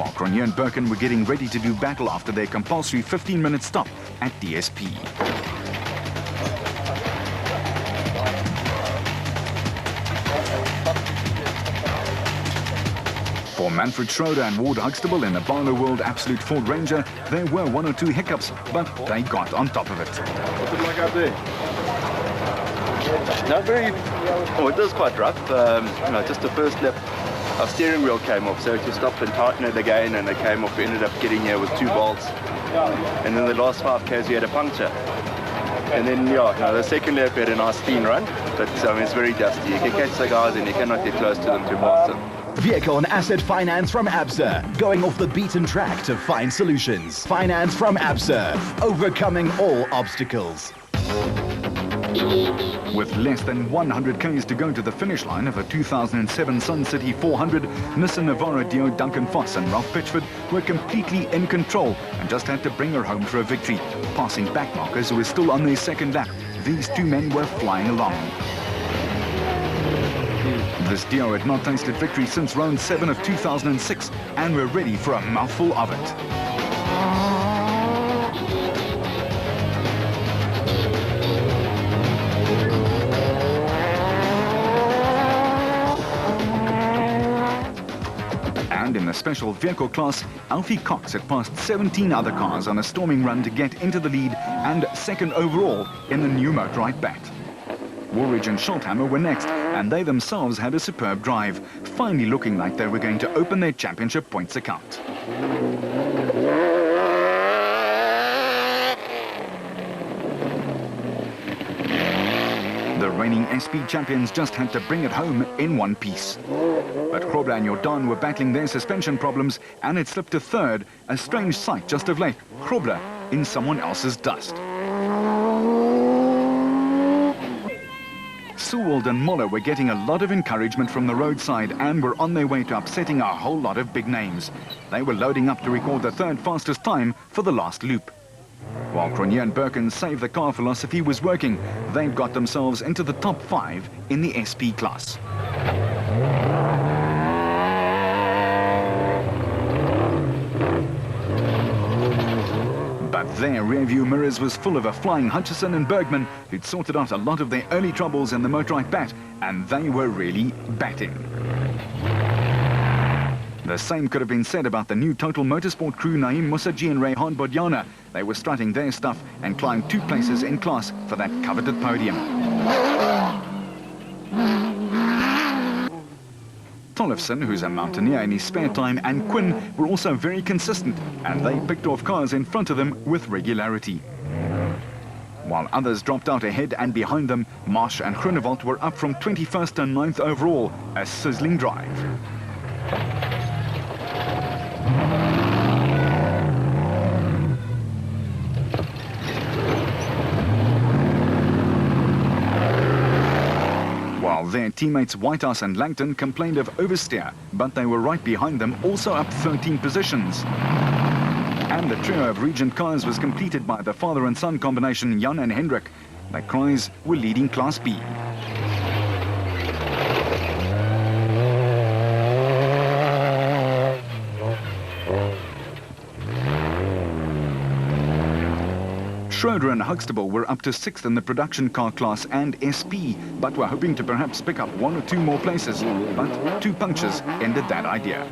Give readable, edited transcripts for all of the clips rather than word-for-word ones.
while Cronje and Birkin were getting ready to do battle after their compulsory 15-minute stop at DSP. For Manfred Schroeder and Ward Huxtable in the Barlow World Absolute Ford Ranger, there were one or two hiccups, but they got on top of it. What's it like out there? It was quite rough. Just the first lap, our steering wheel came off, so to stop and tighten it again, and it came off. We ended up getting here with 2 bolts, and then the last 5 k's we had a puncture. And then, the second lap we had a nice clean run, but it's very dusty. You can catch the guys and you cannot get close to them too fast. Vehicle and asset finance from ABSA. Going off the beaten track to find solutions. Finance from ABSA. Overcoming all obstacles. With less than 100 k's to go to the finish line of a 2007 Sun City 400, Nissan Navara Dio Duncan Foss and Ralph Pitchford were completely in control and just had to bring her home for a victory. Passing backmarkers who were still on their second lap, these 2 men were flying along. This Dio had not tasted victory since round 7 of 2006 and were ready for a mouthful of it. And in the special vehicle class, Alfie Cox had passed 17 other cars on a storming run to get into the lead and second overall in the new Motorrad Bat. Woolridge and Schulthammer were next, and they themselves had a superb drive, finally looking like they were going to open their championship points account. The reigning SP champions just had to bring it home in one piece. But Grobler and Jordan were battling their suspension problems, and it slipped to third, a strange sight just of late, Grobler in someone else's dust. Sewald and Moller were getting a lot of encouragement from the roadside and were on their way to upsetting a whole lot of big names. They were loading up to record the 3rd fastest time for the last loop. While Cronje and Birkin saved the car philosophy was working, they'd got themselves into the top 5 in the SP class. But their rearview mirrors was full of a flying Hutchison and Bergman who'd sorted out a lot of their early troubles in the Motorrad Bat, and they were really batting. The same could have been said about the new Total Motorsport crew Naeem Musaji and Rehan Bodjana. They were strutting their stuff and climbed 2 places in class for that coveted podium. Tollefson, who's a mountaineer in his spare time, and Quinn were also very consistent, and they picked off cars in front of them with regularity. While others dropped out ahead and behind them, Marsh and Groenewald were up from 21st to 9th overall, a sizzling drive. While their teammates Whitehouse and Langton complained of oversteer, but they were right behind them, also up 13 positions. And the trio of Regent cars was completed by the father and son combination Jan and Hendrik. The Kroes were leading Class B. Schroeder and Huxtable were up to 6th in the production car class and SP, but were hoping to perhaps pick up 1 or 2 more places, but 2 punctures ended that idea.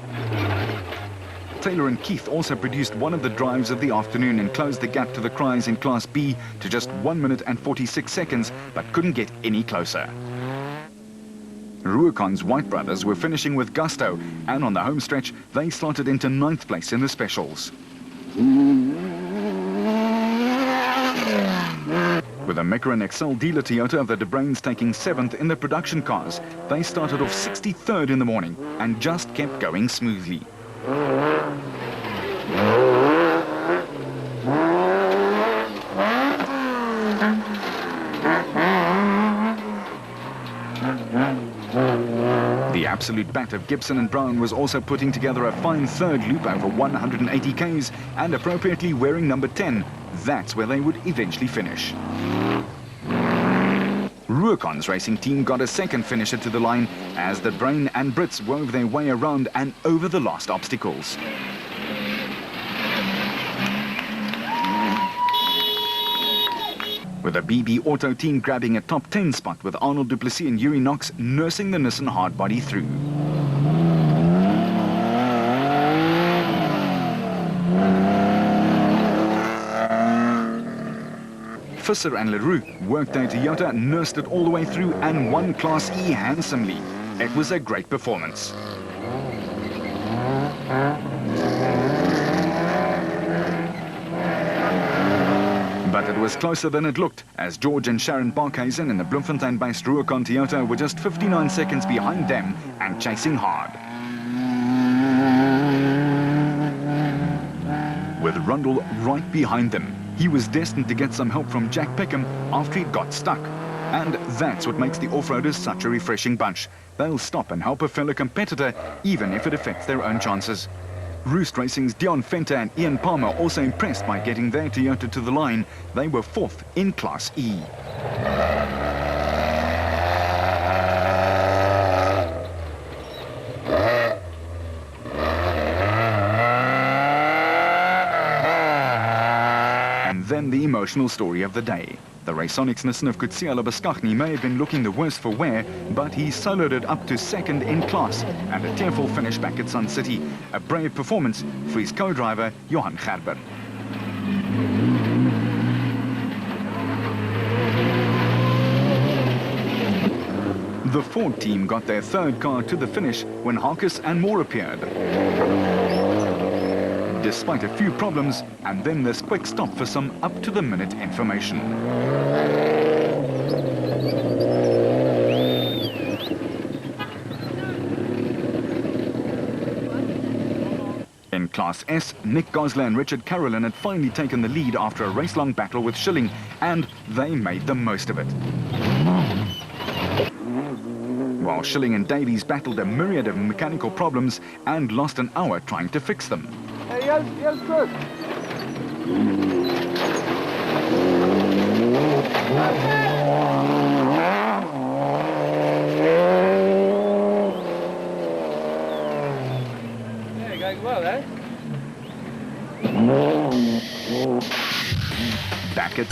Taylor and Keith also produced one of the drives of the afternoon and closed the gap to the Kroes in Class B to just 1 minute and 46 seconds, but couldn't get any closer. Ruacon's White brothers were finishing with gusto, and on the home stretch, they slotted into 9th place in the specials. With a Meccarin Excel dealer Toyota of the De Bruins taking 7th in the production cars, they started off 63rd in the morning and just kept going smoothly. The absolute bat of Gibson and Brown was also putting together a fine 3rd loop over 180 k's and appropriately wearing number 10. That's where they would eventually finish. Ruacon's racing team got a 2nd finisher to the line as the Brain and Brits wove their way around and over the last obstacles. With the BB Auto team grabbing a top 10 spot with Arnold Duplessis and Yuri Knox nursing the Nissan hardbody through. Visser and LaRue worked their Toyota, nursed it all the way through and won Class E handsomely. It was a great performance. But it was closer than it looked, as George and Sharon Barkhuizen in the Bloemfontein-based Rubicon Toyota were just 59 seconds behind them and chasing hard. With Rundle right behind them, he was destined to get some help from Jack Peckham after he got stuck. And that's what makes the off-roaders such a refreshing bunch. They'll stop and help a fellow competitor, even if it affects their own chances. Roost Racing's Dion Fenter and Ian Palmer also impressed by getting their Toyota to the line. They were 4th in Class E. And then the emotional story of the day. The Raconics Nissan of Kutsiela Beskagni may have been looking the worse for wear, but he soloed it up to 2nd in class and a tearful finish back at Sun City. A brave performance for his co-driver, Johan Gerber. The Ford team got their 3rd car to the finish when Harkus and Moore appeared. Despite a few problems, and then this quick stop for some up-to-the-minute information. In Class S, Nick Gosler and Richard Carolyn had finally taken the lead after a race-long battle with Schilling, and they made the most of it. While Schilling and Davies battled a myriad of mechanical problems and lost an hour trying to fix them. Hey, yes, good. Yeah, going well, eh? Back at